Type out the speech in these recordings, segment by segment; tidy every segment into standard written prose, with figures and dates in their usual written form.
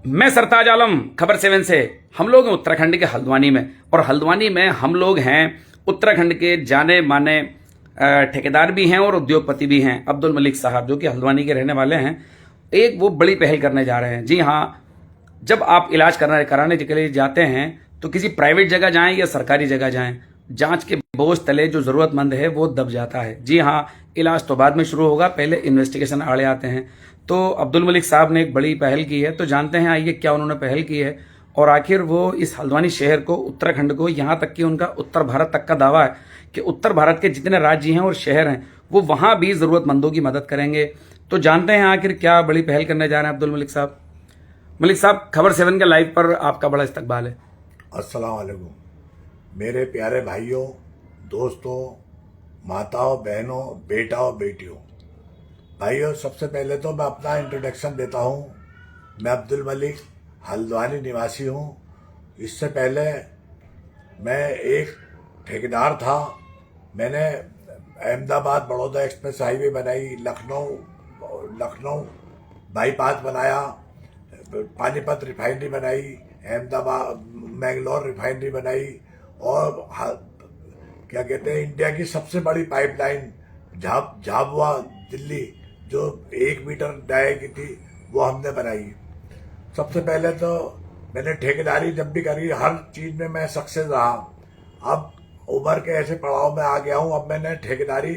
मैं सरताज आलम, खबर 7 से। हम लोग हैं उत्तराखंड के हल्द्वानी में, और हल्द्वानी में हम लोग हैं उत्तराखंड के जाने माने ठेकेदार भी हैं और उद्योगपति भी हैं, अब्दुल मलिक साहब, जो कि हल्द्वानी के रहने वाले हैं। एक वो बड़ी पहल करने जा रहे हैं। जी हाँ, जब आप इलाज कराने के लिए जाते हैं तो किसी प्राइवेट जगह जाएं या सरकारी जगह जाएं, जांच के बोझ तले जो जरूरतमंद है वो दब जाता है। जी हाँ, इलाज तो बाद में शुरू होगा, पहले इन्वेस्टिगेशन आड़े आते हैं। तो अब्दुल मलिक साहब ने एक बड़ी पहल की है, तो जानते हैं आइए क्या उन्होंने पहल की है, और आखिर वो इस हल्द्वानी शहर को, उत्तराखंड को, यहाँ तक कि उनका उत्तर भारत तक का दावा है कि उत्तर भारत के जितने राज्य हैं और शहर हैं वो वहाँ भी जरूरतमंदों की मदद करेंगे। तो जानते हैं आखिर क्या बड़ी पहल करने जा रहे हैं अब्दुल मलिक साहब। मलिक साहब, खबर 7 के लाइव पर आपका बड़ा इस्तकबाल है। अस्सलाम वालेकुम मेरे प्यारे भाइयों, दोस्तों, माताओं, बहनों, बेटाओं, बेटियों। भाइयों, सबसे पहले तो मैं अपना इंट्रोडक्शन देता हूँ। मैं अब्दुल मलिक हल्द्वानी निवासी हूँ। इससे पहले मैं एक ठेकेदार था। मैंने अहमदाबाद बड़ौदा एक्सप्रेस हाईवे बनाई, लखनऊ बाईपास बनाया, पानीपत रिफाइनरी बनाई, अहमदाबाद मैंगलोर रिफाइनरी बनाई, और क्या कहते हैं, इंडिया की सबसे बड़ी पाइपलाइन झाबुआ दिल्ली जो 1 मीटर डाय की थी वो हमने बनाई। सबसे पहले तो मैंने ठेकेदारी जब भी करी, हर चीज में मैं सक्सेस रहा। अब उम्र के ऐसे पड़ाव में आ गया हूँ, अब मैंने ठेकेदारी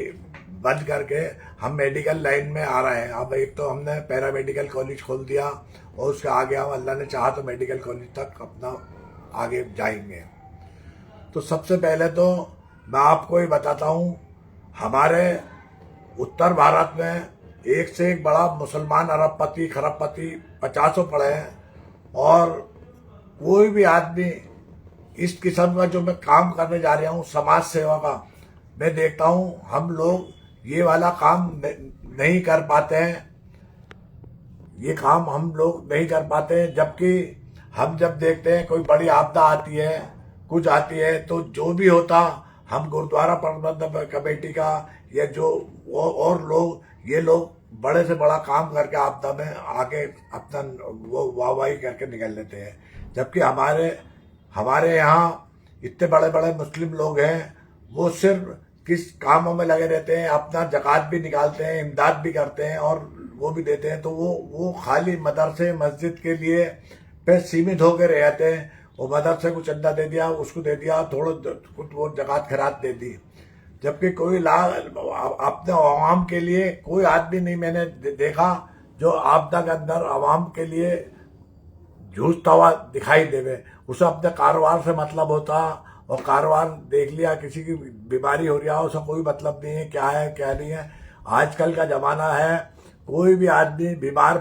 बंद करके हम मेडिकल लाइन में आ रहे हैं। अब एक तो हमने पैरामेडिकल कॉलेज खोल दिया, और उसके आगे हम, अल्लाह ने चाहा तो मेडिकल कॉलेज तक अपना आगे जाएंगे। तो सबसे पहले तो मैं आपको ये बताता हूँ, हमारे उत्तर भारत में एक से एक बड़ा मुसलमान अरबपति खरबपति 50 पड़े हैं, और कोई भी आदमी इस किस्म का जो मैं काम करने जा रहा हूँ समाज सेवा का, मैं देखता हूँ हम लोग ये वाला काम नहीं कर पाते हैं। ये काम हम लोग नहीं कर पाते हैं, जबकि हम जब देखते हैं कोई बड़ी आपदा आती है, कुछ आती है, तो जो भी होता, हम गुरुद्वारा प्रबंधन कमेटी का या जो और लोग, ये लोग बड़े से बड़ा काम करके आपदा में आके अपना वो वाहवाही करके निकल लेते हैं। जबकि हमारे यहाँ इतने बड़े बड़े मुस्लिम लोग हैं, वो सिर्फ किस कामों में लगे रहते हैं, अपना ज़कात भी निकालते हैं, इमदाद भी करते हैं और वो भी देते हैं। तो वो खाली मदरसे मस्जिद के लिए पे सीमित होकर रहते हैं। वो मदरसे को चंदा दे दिया, उसको दे दिया, थोड़ा कुछ वो ज़कात खैरात दे दी, जबकि कोई अपने अवाम के लिए कोई आदमी नहीं मैंने देखा जो आपदा के अंदर अवाम के लिए जूझता हुआ दिखाई देवे। उसे अपने कारोबार से मतलब होता, और कारोबार देख लिया, किसी की बीमारी हो रही है उसे कोई मतलब नहीं है क्या है क्या नहीं है। आजकल का जमाना है, कोई भी आदमी बीमार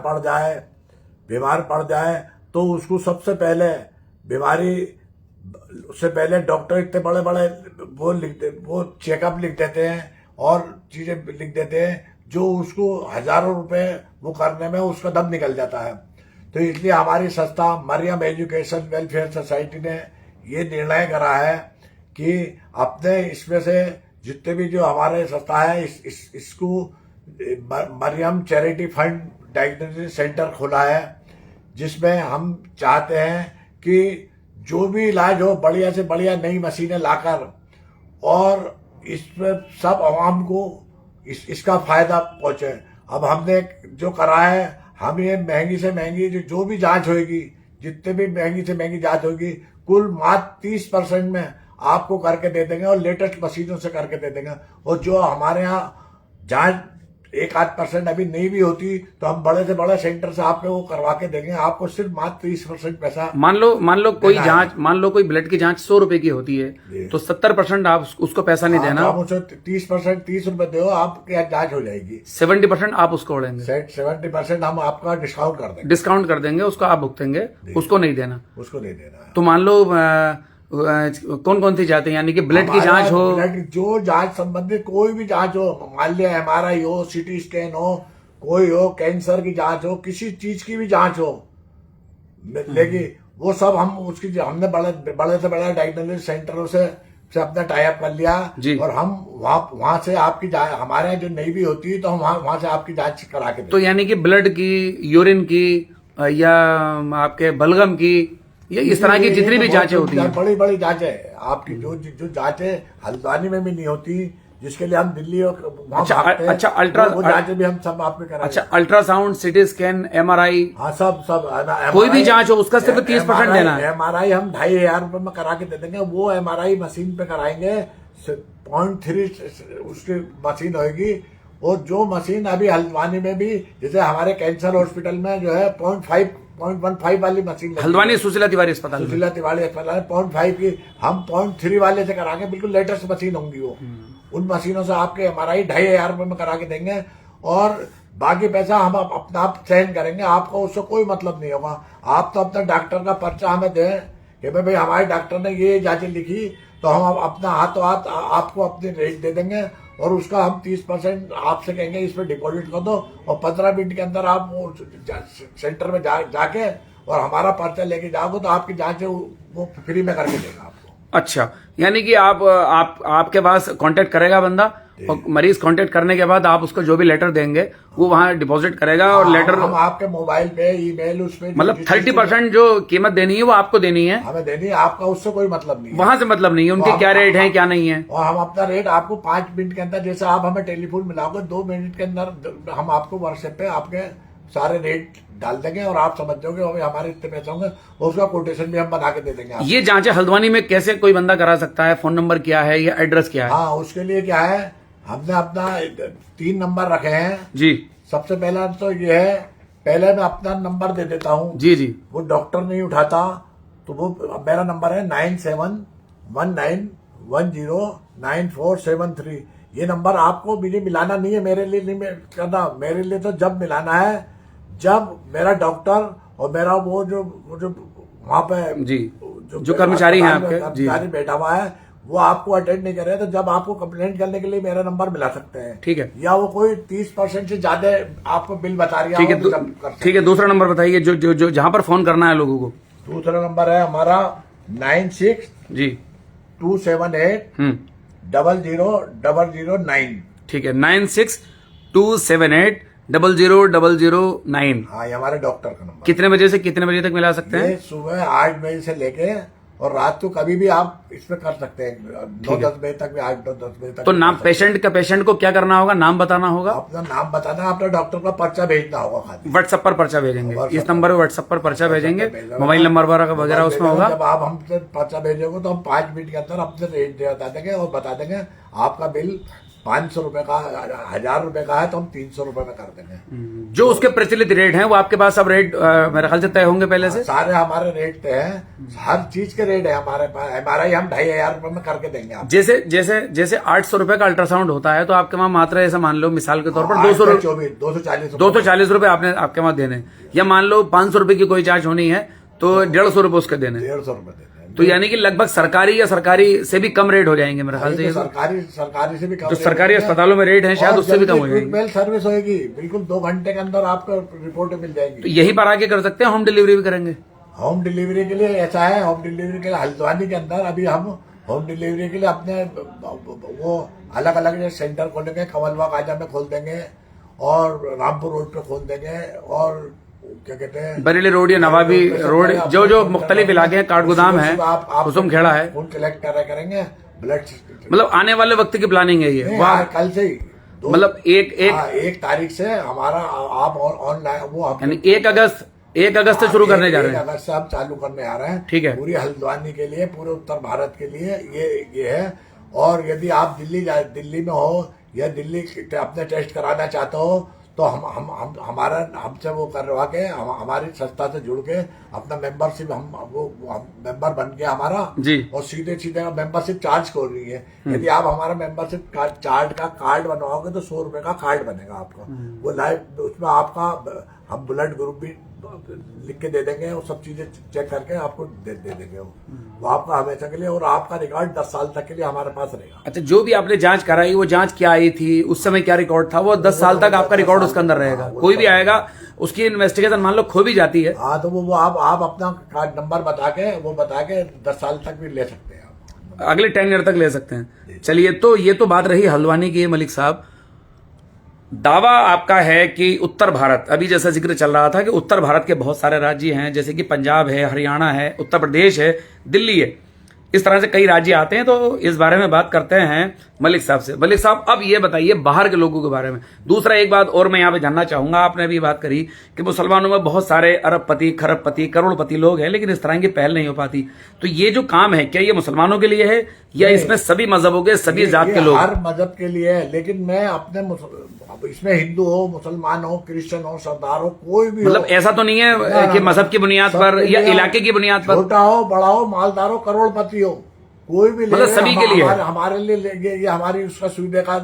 पड़ जाए तो उसको सबसे पहले बीमारी उससे पहले डॉक्टर इतने बड़े बड़े वो चेकअप लिख देते हैं और चीजें लिख देते हैं, जो उसको हजारों रुपए वो करने में उसका दम निकल जाता है। तो इसलिए हमारी संस्था मरियम एजुकेशन वेलफेयर सोसाइटी ने ये निर्णय करा है कि अपने इसमें से जितने भी जो हमारे संस्था है, इसको Mariam charity fund diagnostic centre खोला है, जिसमें हम चाहते हैं कि जो भी इलाज हो बढ़िया से बढ़िया नई मशीनें लाकर, और इसमें सब आवाम को इसका फायदा पहुंचे। अब हमने जो करा है, हम ये महंगी से महंगी जो भी जांच होगी, जितने भी महंगी से महंगी जांच होगी, कुल मात्र 30% में आपको करके दे देंगे, और लेटेस्ट मशीनों से करके दे देंगे। और जो हमारे यहाँ जांच 1-8% अभी नहीं भी होती, तो हम बड़े से बड़े सेंटर से आपको वो करवा के देंगे। आपको सिर्फ मात्र 30% पैसा, मान लो कोई जांच, मान लो कोई ब्लड की जांच 100 रुपए की होती है, तो 70% आप उसको पैसा नहीं देना, आप उसे 30% 30 रुपए दो, आपकी जांच हो जाएगी। 70% आप उसको उड़ेंगे, 70% हम आपका डिस्काउंट कर देंगे, उसको आप भुगतेंगे, उसको नहीं देना। तो मान लो कौन कौन सी जाते हैं, यानी कि ब्लड की जांच हो, जो जांच संबंधित कोई भी जांच हो, मान लिया MRI हो, CT स्कैन हो, कोई हो, कैंसर की जांच हो, किसी चीज की भी जांच हो, लेकिन वो सब हमने बड़े से बड़े डायग्नोस्टिक सेंटरों से अपना टाई अप कर लिया, और हम वहां से आपकी हमारे यहाँ जो नहीं भी होती तो हम वहां से आपकी जांच करा के। तो यानी कि ब्लड की, यूरिन की या आपके बलगम की, ये इस तरह की जितनी भी जांचें होती हैं? बड़ी बड़ी जांचें है आपकी, जो जांचें हल्द्वानी में भी नहीं होती, जिसके लिए हम दिल्ली और वहाँ अच्छा, भागते हैं, अच्छा, अल्ट्रा वो जांचें भी हम सब आप में कराएंगे। अच्छा, अल्ट्रासाउंड, सीटी स्कैन, MRI, हाँ सब कोई भी जांच हो उसका सिर्फ 30% देना है। MRI हम 2,500 रुपए में करा के दे देंगे। वो MRI मशीन पे कराएंगे, 0.3 उसकी मशीन होगी। और जो मशीन अभी हल्द्वानी में भी, जैसे हमारे कैंसर हॉस्पिटल में जो है 0.15 वाली मशीन लगी है। हल्द्वानी सुशीला तिवारी अस्पताल में। सुशीला तिवारी अस्पताल है 0.5 की, हम 0.3 वाले से कराएंगे। बिल्कुल लेटेस्ट मशीन होंगी वो। उन मशीनों से आपके MRI 2,500 रुपए में करा के देंगे, और बाकी पैसा हम अपना आप सहन करेंगे। आपको उससे कोई मतलब नहीं होगा। आप तो अपना डॉक्टर का पर्चा हमें दें कि भाई हमारे डॉक्टर ने ये जांचें लिखी, तो हम अपना हाथों हाथ आपको अपने रेट दे देंगे, और उसका हम 30% आपसे कहेंगे इस पे डिपॉजिट कर दो, और 15 मिनट के अंदर आप वो सेंटर में जाके और हमारा पर्चा लेके जाओगे, तो आपकी जांचें वो फ्री में करके देगा आपको। अच्छा, यानी कि आपके पास कांटेक्ट करेगा बंदा, और मरीज कांटेक्ट करने के बाद आप उसको जो भी लेटर देंगे वो वहां डिपॉजिट करेगा, और लेटर हम आपके मोबाइल पे, ईमेल, उसमें मतलब 30% जो कीमत देनी है वो आपको देनी है, हमें देनी है। आपका उससे कोई मतलब नहीं है, वहां से मतलब नहीं है उनके क्या रेट है क्या नहीं है। और हम अपना रेट आपको 5 मिनट के अंदर, जैसे आप हमें टेलीफोन मिलाओगे 2 मिनट के अंदर हम आपको व्हाट्सएप पे आपके सारे रेट डाल देंगे, और आप समझ जाओगे और हमारे इतने पैसे होंगे, और उसका कोटेशन भी हम बना के दे देंगे आपको। ये जांचें हल्द्वानी में कैसे कोई बंदा करा सकता है? फोन नंबर क्या है या एड्रेस क्या है? हाँ, उसके लिए क्या है, हमने अपना 3 नंबर रखे हैं जी सबसे पहला तो ये है, पहले मैं अपना नंबर दे देता हूँ। जी जी, वो डॉक्टर नहीं उठाता, तो वो मेरा नंबर है 9719109473। ये नंबर आपको मुझे मिलाना नहीं है, मेरे लिए नहीं करना। मेरे लिए तो जब मिलाना है जब मेरा डॉक्टर और मेरा वो जो वहां पे जी, जो कर्मचारी हैं आपके, कर्मचारी बैठा हुआ है, वो आपको अटेंड नहीं कर रहे, तो जब आपको कंप्लेंट करने के लिए मेरा नंबर मिला सकते हैं। ठीक है, या वो कोई 30% से ज्यादा आपको बिल बता रही है, ठीक है, ठीक है। दूसरा नंबर बताइए जो जहां पर फोन करना है लोगों को। दूसरा नंबर है हमारा 96 जी 278 00009। ठीक है, 9627800009। हाँ, ये हमारे डॉक्टर का नंबर। कितने बजे से कितने बजे तक मिला सकते हैं? ये सुबह 8 बजे से लेके और रात को कभी भी आप इसमें कर सकते हैं, 9-10 बजे तक भी, 8-10 बजे तक। तो नाम पेशेंट को क्या करना होगा? नाम बताना होगा, अपना नाम बताना, अपना डॉक्टर का पर्चा भेजना होगा खाली। व्हाट्सएप पर पर्चा भेजेंगे, इस नंबर पर व्हाट्सएप पर पर्चा भेजेंगे, मोबाइल नंबर वगैरह उसमें होगा। जब आप हमसे पर्चा भेजोगे तो हम 5 मिनट के अंदर अपने रेट बता देंगे, और बता देंगे आपका बिल 500 रुपए का, 1000 रुपए का है तो हम 300 रुपए में कर देंगे। जो उसके प्रचलित रेट हैं वो आपके पास अब रेट मेरे ख्याल से तय होंगे पहले से। सारे हमारे रेट तय हैं, हर चीज के रेट है हमारे पास। MRI हम 2,500 रुपए में करके देंगे आप। जैसे 800 रुपए का अल्ट्रासाउंड होता है, तो आपके वहां मात्र ऐसा मान लो मिसाल के तौर पर 240 रुपए आपने आपके वहां देने, या मान लो 500 रुपए की कोई चार्ज होनी है तो 150 रुपए उसके देने, 150 रुपए देने। तो यानी कि लगभग सरकारी या सरकारी से भी कम रेट हो जाएंगे मेरे ख्याल से। सरकारी से भी कम, जो सरकारी अस्पतालों में रेट है शायद उससे भी कम हो जाएंगे। मेल सर्विस होगी, बिल्कुल 2 घंटे के अंदर आपको रिपोर्ट मिल जाएगी। तो यहीं पर आके कर सकते हैं, होम डिलीवरी भी करेंगे। होम डिलीवरी के लिए ऐसा है, होम डिलीवरी के लिए हल्द्वानी के अंदर अभी हम होम डिलीवरी के लिए अपने वो अलग अलग सेंटर खोलेंगे। कमलबाग आजा में खोल देंगे, और रामपुर रोड पे खोल देंगे, और क्या कहते हैं बरेली रोड या नवाबी रोड, जो मुख्तलिफ इलाके हैं, काठगोदाम है, कुसुम खेड़ा है, खून कलेक्ट करेंगे, ब्लड, मतलब आने वाले वक्त की प्लानिंग है ये। कल से ही मतलब एक तारीख से हमारा आप ऑनलाइन वो यानी 1 अगस्त से शुरू करने जा रहे हैं। 1 अगस्त से हम चालू करने आ रहे हैं। ठीक है, पूरी हल्द्वानी के लिए, पूरे उत्तर भारत के लिए ये है। और यदि आप दिल्ली में हो या दिल्ली अपने टेस्ट कराना चाहते हो, तो हम हमारा हमसे वो करवा के, हमारी संस्था से जुड़ के अपना मेंबरशिप हम मेंबर बन के हमारा जी, और सीधे मेंबरशिप चार्ज खोल रही है। यदि आप हमारा मेंबरशिप चार्ज का कार्ड बनवाओगे तो 100 रुपए का कार्ड बनेगा आपका। वो लाइव, उसमें आपका हम ब्लड ग्रुप भी लिख के दे देंगे, और सब चीजें चेक करके आपको दे देंगे। वो आपका हमेशा के लिए, और आपका रिकॉर्ड 10 साल तक के लिए हमारे पास रहेगा। अच्छा, जो भी आपने जांच कराई वो जांच क्या आई थी, उस समय क्या रिकॉर्ड था, वो 10 साल तक आपका रिकॉर्ड उसके अंदर रहेगा। कोई भी आएगा उसकी इन्वेस्टिगेशन मान लो खो भी जाती है, हाँ, तो वो आप अपना कार्ड नंबर बता के 10 साल तक भी ले सकते हैं आप, अगले 10 ईयर तक ले सकते हैं। चलिए, तो ये तो बात रही हल्द्वानी की मलिक साहब। दावा आपका है कि उत्तर भारत, अभी जैसा जिक्र चल रहा था कि उत्तर भारत के बहुत सारे राज्य हैं, जैसे कि पंजाब है, हरियाणा है, उत्तर प्रदेश है, दिल्ली है, इस तरह से कई राज्य आते हैं। तो इस बारे में बात करते हैं मलिक साहब से। मलिक साहब, अब ये बताइए बाहर के लोगों के बारे में। दूसरा एक बात और मैं यहाँ पे जानना चाहूंगा, आपने भी बात करी कि मुसलमानों में बहुत सारे अरबपति, खरबपति, करोड़पति लोग हैं, लेकिन इस तरह की पहल नहीं हो पाती। तो ये जो काम है, क्या ये मुसलमानों के लिए है या इसमें सभी मजहबों के, सभी जात के लोग? हर मजहब के लिए है, लेकिन मैं अपने इसमें हिंदू हो, मुसलमान हो, क्रिश्चियन हो, सरदार हो, कोई भी मतलब ऐसा तो नहीं है कि मजहब की बुनियाद पर या इलाके की बुनियाद पर? छोटा हो, बड़ा हो, मालदार हो, करोड़पति हो, कोई भी मतलब सभी के लिए हमारे लिए ये हमारी उसका सुविधा का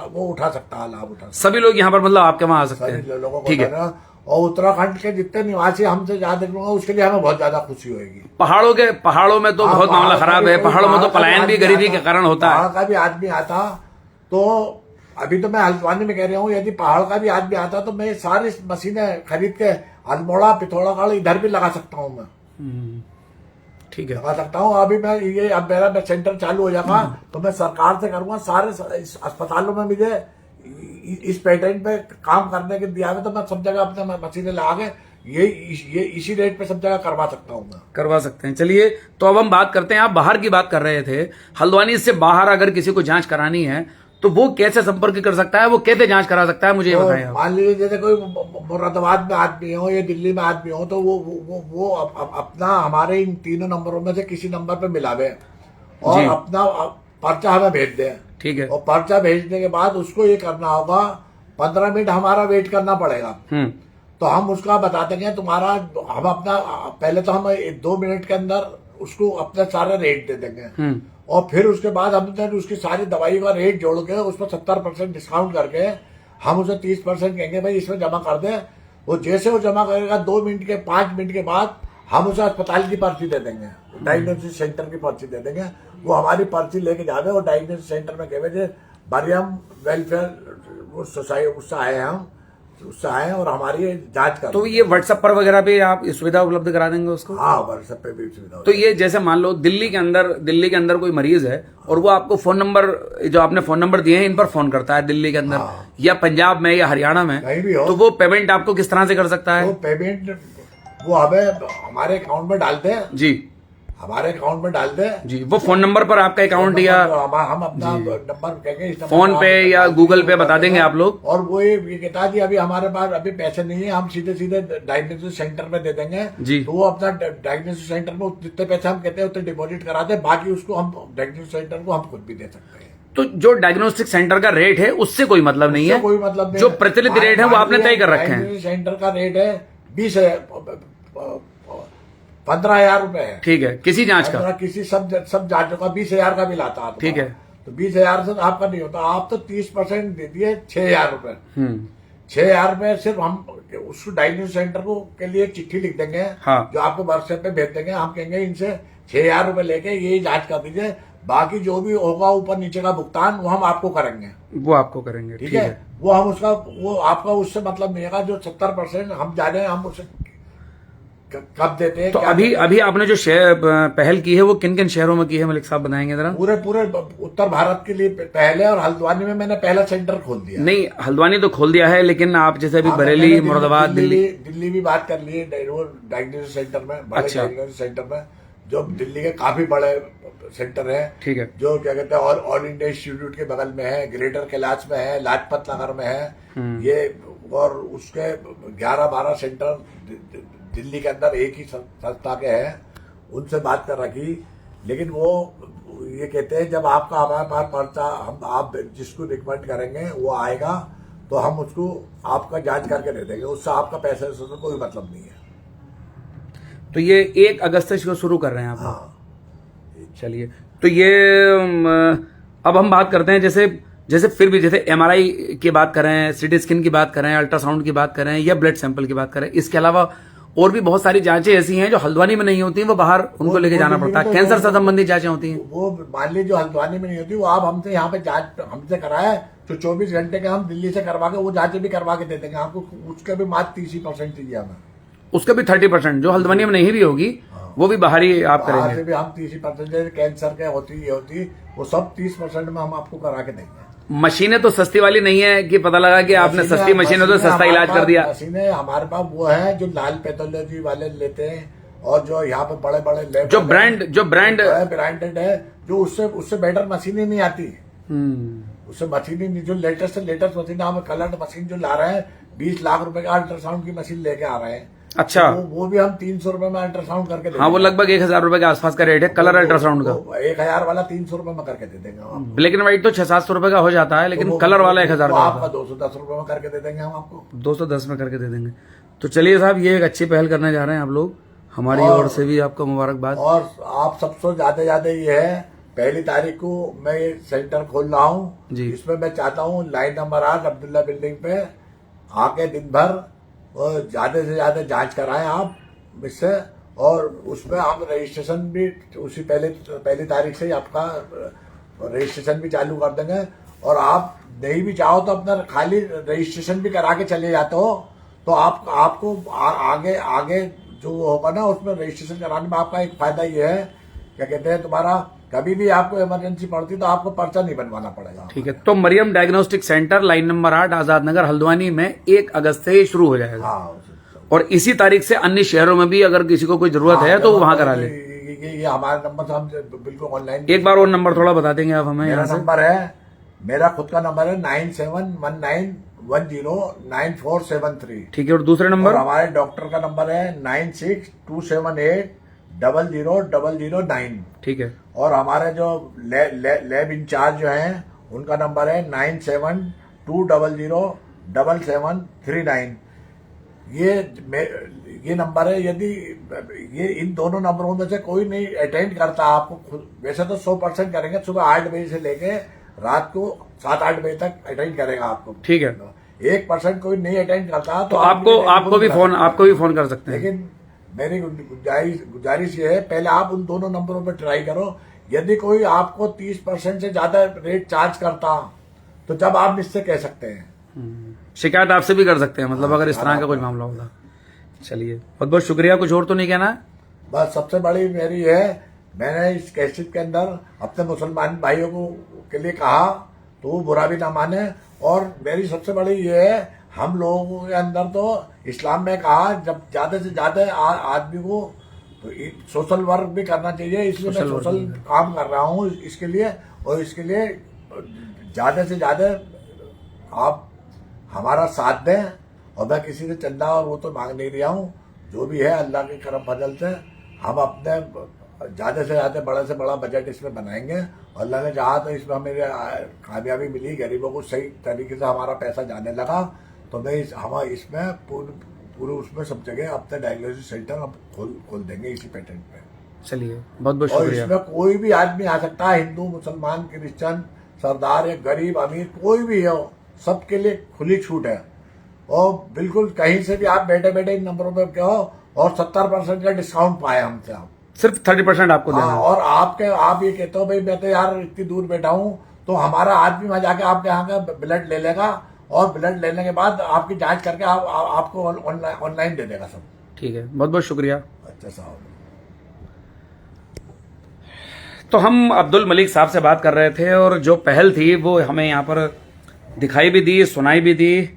वो उठा सकता है, लाभ उठा सकता है। सभी लोग यहाँ पर मतलब आपके वहां आ सकते हैं? लोगों को ठीक है। और उत्तराखंड के जितने निवासी हमसे ज्यादा होंगे उसके लिए हमें बहुत ज्यादा खुशी होगी। पहाड़ों में तो बहुत मामला खराब है, पहाड़ों में तो पलायन भी गरीबी के कारण होता है। पहाड़ का भी आदमी आता तो अभी तो मैं हल्द्वानी में कह रहा हूँ, यदि पहाड़ का भी आदमी आता तो मैं सारी मशीनें खरीद के अल्मोड़ा, पिथौरागढ़ इधर भी लगा सकता हूँ। मैं ठीक है, लगा सकता हूँ। अभी मैं ये अब मेरा सेंटर चालू हो जाएगा तो मैं सरकार से करूंगा, सारे अस्पतालों में मुझे इस पैटर्न पे काम करने के दिया है, तो मैं सब जगह अपने मशीनें लगा के ये इसी रेट पे सब जगह करवा सकता हूँ। मैं करवा सकते हैं। चलिए, तो अब हम बात करते हैं, आप बाहर की बात कर रहे थे, हल्द्वानी से बाहर अगर किसी को जांच करानी है तो वो कैसे संपर्क कर सकता है, वो कैसे जांच करा सकता है, मुझे ये बताएं। मान लीजिए जैसे कोई मुरादाबाद में आदमी हो या दिल्ली में आदमी हो तो वो अपना हमारे इन तीनों नंबरों में से किसी नंबर पे मिलावे और अपना पर्चा हमें भेज दे। ठीक है। और पर्चा भेजने के बाद उसको ये करना होगा, 15 मिनट हमारा वेट करना पड़ेगा। तो हम उसका बता देंगे तुम्हारा, हम अपना पहले तो हम 2 मिनट के अंदर उसको अपना सारा रेट दे देंगे और फिर उसके बाद हमने उसकी सारी दवाई का रेट जोड़ के उस पर 70% डिस्काउंट करके हम उसे 30% कहेंगे भाई इसमें जमा कर दे। वो जैसे वो जमा करेगा 2 मिनट के 5 मिनट के बाद हम उसे अस्पताल की पर्ची दे देंगे, डायग्नोसिस सेंटर की पर्ची दे देंगे। वो हमारी पर्ची लेके जावे और डायग्नोसिस सेंटर में कहे मरियम वेलफेयर सोसाइटी उससे आए हम, उससे आए और हमारी जांच कर। तो ये व्हाट्सएप पर वगैरह पे आप सुविधा उपलब्ध करा देंगे उसको? हाँ, व्हाट्सएप पे भी सुविधा। तो ये जैसे मान लो दिल्ली के अंदर कोई मरीज है और वो आपको फोन नंबर, जो आपने फोन नंबर दिए हैं इन पर फोन करता है दिल्ली के अंदर, या पंजाब में या हरियाणा में, कहीं भी हो, तो वो पेमेंट आपको किस तरह से कर सकता है? वो पेमेंट वो हमें हमारे अकाउंट में डालते हैं जी, हमारे अकाउंट में डाल दे जी। वो फोन नंबर पर आपका अकाउंट या हम अपना नंबर कहेंगे, फोन पे या गूगल पे बता देंगे आप लोग, और वो ये कहता है जी अभी हमारे पास अभी पैसे नहीं है, हम सीधे सीधे डायग्नोसिस सेंटर में दे देंगे जी। तो वो अपना डायग्नोसिस सेंटर में जितने पैसे हम कहते हैं उतने डिपॉजिट करा दे, बाकी उसको हम डायग्नोसिस सेंटर को हम खुद भी दे सकते हैं। तो जो डायग्नोस्टिक सेंटर का रेट है उससे कोई मतलब नहीं है? कोई मतलब नहीं। जो प्रचलित रेट है वो आपने तय कर रखे हैं? सेंटर का रेट है 15,000 रुपए है। ठीक है। किसी जांच का? किसी सब जांचों का 20,000 का बिल आता है। ठीक है। तो 20,000 से आपका नहीं होता, आप तो 30% दे दिए 6,000 रुपए। 6,000 रुपए सिर्फ हम उस डायग्नोसिस सेंटर को के लिए चिट्ठी लिख देंगे, हाँ। जो आपको व्हाट्सएप पे भेज देंगे। हम कहेंगे इनसे 6,000 रुपए लेके ये जांच कर दीजिए, बाकी जो भी होगा ऊपर नीचे का भुगतान वो हम आपको करेंगे। वो आपको करेंगे, ठीक है। वो हम उसका वो आपका उससे मतलब नहीं है। जो 70% हम जा रहे हैं हम उसे कब देते हैं? तो अभी आपने जो पहल की है वो किन किन शहरों में की है, मलिक साहब बताएंगे जरा? पूरे उत्तर भारत के लिए पहले, और हल्द्वानी में मैंने पहला सेंटर खोल दिया। नहीं, हल्द्वानी तो खोल दिया है, लेकिन आप जैसे अभी बरेली, मुरादाबाद, दिल्ली भी बात कर ली डायग्नोसिस सेंटर में, बड़े डायग्नोसिस सेंटर में, जो दिल्ली के काफी बड़े सेंटर है। ठीक है। जो क्या कहते हैं ऑल इंडिया इंस्टीट्यूट के बगल में है, ग्रेटर कैलाश में है, लाजपत नगर में है ये, और उसके 11-12 सेंटर दिल्ली के अंदर एक ही संस्था के हैं। उनसे बात कर रखी, लेकिन वो ये कहते हैं जब आपका हमारे पास पर्चा हम आप जिसको रिकमेंड करेंगे वो आएगा तो हम उसको आपका जांच करके दे देंगे, उससे आपका पैसे से कोई मतलब नहीं है। तो ये 1 अगस्त से शुरू कर रहे हैं आप? हाँ। चलिए, तो ये अब हम बात करते हैं जैसे फिर भी जैसे MRI की बात करें, सीटी स्कैन की बात करें, अल्ट्रासाउंड की बात करें या ब्लड सैंपल की बात करें, इसके अलावा और भी बहुत सारी जांचें ऐसी हैं जो हल्द्वानी में नहीं होती, वो बाहर उनको लेके जाना पड़ता है। कैंसर से संबंधित जांचें होती हैं, वो मान लीजिए जो हल्द्वानी में नहीं होती वो आप हमसे यहाँ पे जांच हमसे कराए तो 24 घंटे के हम दिल्ली से करवा के वो जांचें भी करवा के दे देंगे आपको। उसके भी मात्र 30% चाहिए हमें, उसका भी 30%। जो हल्द्वानी में नहीं भी होगी वो भी बाहर ही आप करेंगे? भी हम 30% कैंसर के होती वो सब 30% में हम आपको करा के देंगे। मशीनें तो सस्ती वाली नहीं है कि पता लगा कि आपने सस्ती मशीनें तो सस्ता हमारे इलाज कर पास- दिया। मशीनें हमारे पास वो है जो लाल पैथोलॉजी वाले लेते हैं, और जो यहाँ पे बड़े बड़े लैब जो ब्रांड ब्रांडेड है, जो उससे उससे बेटर मशीन ही नहीं आती। उससे मशीन ही नहीं, जो लेटेस्ट से लेटेस्ट मशीन, हम कलर्ड मशीन जो ला रहे हैं 20 लाख रुपए का अल्ट्रासाउंड की मशीन लेके आ रहे हैं। अच्छा, तो वो भी हम 300 रुपए में अल्ट्रासाउंड करके दे हाँ, वो लगभग 1,000 रुपए के आसपास का रेट है कलर अल्ट्रासाउंड का। 1000 वाला 300 रुपए में करके दे देंगे हम। ब्लैक एंड व्हाइट तो 600-700 रुपए का हो जाता है, लेकिन तो कलर वाला 1,000 रुपए आपका 210 रुपए में करके दे देंगे हम आपको। 210 में करके दे देंगे। तो चलिए साहब, ये एक अच्छी पहल करने जा रहे हैं आप लोग, हमारी ओर से भी आपको मुबारकबाद। और आप सबसे ज्यादा ये है, 1 तारीख को मैं ये सेंटर खोल रहा हूँ जी। इसमें मैं चाहता हूँ लाइन नंबर 8 अब्दुल्ला बिल्डिंग पे आके दिन भर और ज्यादा से ज्यादा जांच कराएं आप इससे, और उसमें हम रजिस्ट्रेशन भी उसी पहली तारीख से ही आपका रजिस्ट्रेशन भी चालू कर देंगे। और आप नहीं भी चाहो तो अपना खाली रजिस्ट्रेशन भी करा के चले जाते हो, तो आपको आगे जो होगा ना उसमें रजिस्ट्रेशन कराने में आपका एक फायदा ये है, क्या कहते हैं, तुम्हारा कभी भी आपको इमरजेंसी पड़ती तो आपको पर्चा नहीं बनवाना पड़ेगा। ठीक है, तो Mariam diagnostic centre line number 8 Azad Nagar Haldwani में 1 अगस्त से शुरू हो जाएगा। हाँ, और इसी तारीख से अन्य शहरों में भी अगर किसी को कोई जरूरत है तो वहां करा ले। ये हमारे नंबर से हम बिल्कुल ऑनलाइन। एक बार और नंबर थोड़ा बता देंगे आप हमें? मेरा यहाँ से नंबर है, मेरा खुद का नंबर है 9719109473। ठीक है, और दूसरे नंबर? और हमारे डॉक्टर का नंबर है 9627800009। ठीक है, और हमारे जो लैब इंचार्ज जो हैं उनका नंबर है 9720077739। ये नंबर है, यदि ये इन दोनों नंबरों में से कोई नहीं अटेंड करता आपको, वैसे तो 100% करेंगे, सुबह 8 बजे से लेके रात को 7-8 बजे तक अटेंड करेगा आपको। ठीक है, 1% कोई नहीं अटेंड करता तो आपको भी फोन कर सकते हैं। लेकिन मेरी गुजारिश ये है, पहले आप उन दोनों नंबरों पर ट्राई करो। यदि कोई आपको 30% से ज्यादा रेट चार्ज करता तो जब आप मुझसे कह सकते हैं, शिकायत आपसे भी कर सकते हैं, मतलब अगर इस तरह का कोई मामला होगा। चलिए, बहुत बहुत शुक्रिया। कुछ और तो नहीं कहना है? बस सबसे बड़ी मेरी है, मैंने इस कैसेट के अंदर अपने मुसलमान भाइयों को के लिए कहा तो वो बुरा भी ना माने। और मेरी सबसे बड़ी ये है, हम लोगों के अंदर तो इस्लाम में कहा जब ज्यादा से ज्यादा आदमी को तो सोशल वर्क भी करना चाहिए, इसलिए मैं सोशल काम कर रहा हूँ इसके लिए। और इसके लिए ज्यादा से ज्यादा आप हमारा साथ दें। और मैं किसी से चंदा और वो तो मांग नहीं रहा हूँ, जो भी है अल्लाह के करम फजल से हम अपने ज्यादा से ज्यादा बड़ा से बड़ा बजट इसमें बनाएंगे। और अल्लाह ने चाहा तो इसमें हमें कामयाबी मिली, गरीबों को सही तरीके से हमारा पैसा जाने लगा, तो मैं हम इसमें पूरे उसमें सब जगह अपने डायग्नोसिस सेंटर हम खोल देंगे इसी पेटेंट पे। चलिए, बहुत बहुत और शुक्रिया। इसमें कोई भी आदमी आ सकता है, हिंदू मुसलमान क्रिश्चियन सरदार या गरीब अमीर कोई भी हो, सबके लिए खुली छूट है। और बिल्कुल कहीं से भी आप बैठे बैठे इन नंबरों पे कहो, और 70% का डिस्काउंट पाए हमसे आप। सिर्फ 30% आपको देना हाँ, है। और आप ये कहते हो भाई मैं तो यार इतनी दूर बैठा हूँ, तो हमारा आदमी वहां जाके आपके यहाँ का ब्लड ले लेगा, और ब्लड लेने के बाद आपकी जांच करके आपको ऑनलाइन दे देगा सब। ठीक है, बहुत बहुत शुक्रिया। अच्छा साहब, तो हम अब्दुल मलिक साहब से बात कर रहे थे, और जो पहल थी वो हमें यहाँ पर दिखाई भी दी, सुनाई भी दी।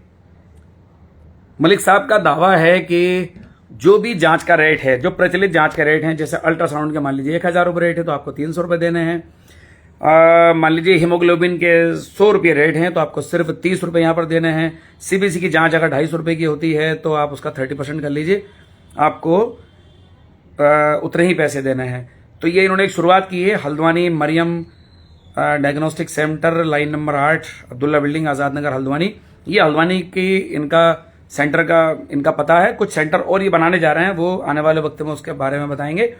मलिक साहब का दावा है कि जो भी जांच का रेट है, जो प्रचलित जांच के रेट हैं, जैसे अल्ट्रासाउंड के मान लीजिए 1,000 रुपये रेट है तो आपको 300 रुपये देने हैं। मान लीजिए हीमोग्लोबिन के 100 रुपये रेट हैं तो आपको सिर्फ 30 रुपये यहाँ पर देने हैं। सीबीसी की जांच अगर 250 रुपये की होती है तो आप उसका 30% कर लीजिए, आपको उतने ही पैसे देने हैं। तो ये इन्होंने एक शुरुआत की है, Haldwani Mariyam diagnostic centre line number 8 Abdullah building Azad Nagar Haldwani. ये हल्द्वानी की इनका सेंटर का इनका पता है। कुछ सेंटर और ये बनाने जा रहे हैं, वो आने वाले वक्त में उसके बारे में बताएंगे।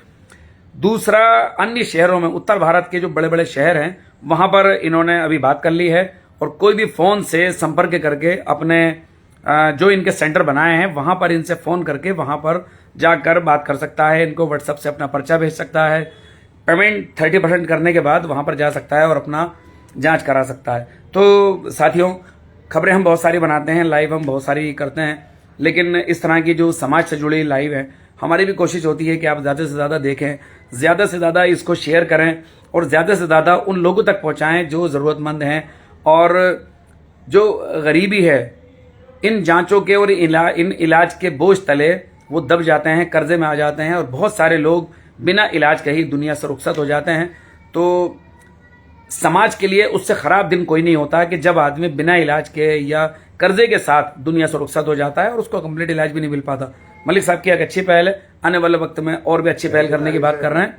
दूसरा, अन्य शहरों में उत्तर भारत के जो बड़े बड़े शहर हैं वहां पर इन्होंने अभी बात कर ली है, और कोई भी फोन से संपर्क करके अपने जो इनके सेंटर बनाए हैं वहां पर इनसे फोन करके वहां पर जाकर बात कर सकता है। इनको व्हाट्सएप से अपना पर्चा भेज सकता है, पेमेंट 30% करने के बाद वहां पर जा सकता है और अपना जांच करा सकता है। तो साथियों, खबरें हम बहुत सारी बनाते हैं, लाइव हम बहुत सारी करते हैं, लेकिन इस तरह की जो समाज से जुड़ी लाइव है, हमारी भी कोशिश होती है कि आप ज्यादा से ज्यादा देखें, ज्यादा से ज्यादा इसको शेयर करें, और ज्यादा से ज्यादा उन लोगों तक पहुंचाएं जो जरूरतमंद हैं और जो गरीबी है, इन जांचों के और इन इलाज के बोझ तले वो दब जाते हैं, कर्जे में आ जाते हैं और बहुत सारे लोग बिना इलाज के ही दुनिया से रुखसत हो जाते हैं। तो समाज के लिए उससे खराब दिन कोई नहीं होता कि जब आदमी बिना इलाज के या कर्जे के साथ दुनिया से रुखसत हो जाता है और उसको कंप्लीट इलाज भी नहीं मिल पाता। मलिक साहब की एक अच्छी पहल है, आने वाले वक्त में और भी अच्छी पहल करने की बात कर रहे हैं।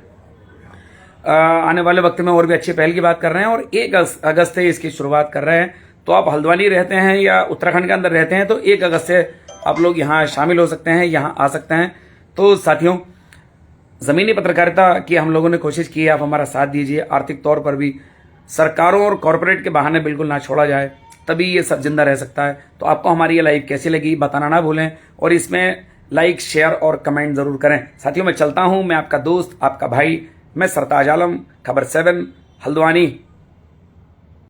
आने वाले वक्त में और भी अच्छी पहल की बात कर रहे हैं और 1 अगस्त से इसकी शुरुआत कर रहे हैं। तो आप हल्द्वानी रहते हैं या उत्तराखंड के अंदर रहते हैं तो 1 अगस्त से आप लोग यहाँ शामिल हो सकते हैं, यहाँ आ सकते हैं। तो साथियों, जमीनी पत्रकारिता की हम लोगों ने कोशिश की है, आप हमारा साथ दीजिए। आर्थिक तौर पर भी सरकारों और कॉरपोरेट के बहाने बिल्कुल ना छोड़ा जाए, तभी ये सब जिंदा रह सकता है। तो आपको हमारी ये लाइव कैसी लगी बताना ना भूलें और इसमें लाइक, शेयर और कमेंट जरूर करें। साथियों, मैं चलता हूं, मैं आपका दोस्त, आपका भाई, मैं सरताज आलम, खबर 7 हल्द्वानी।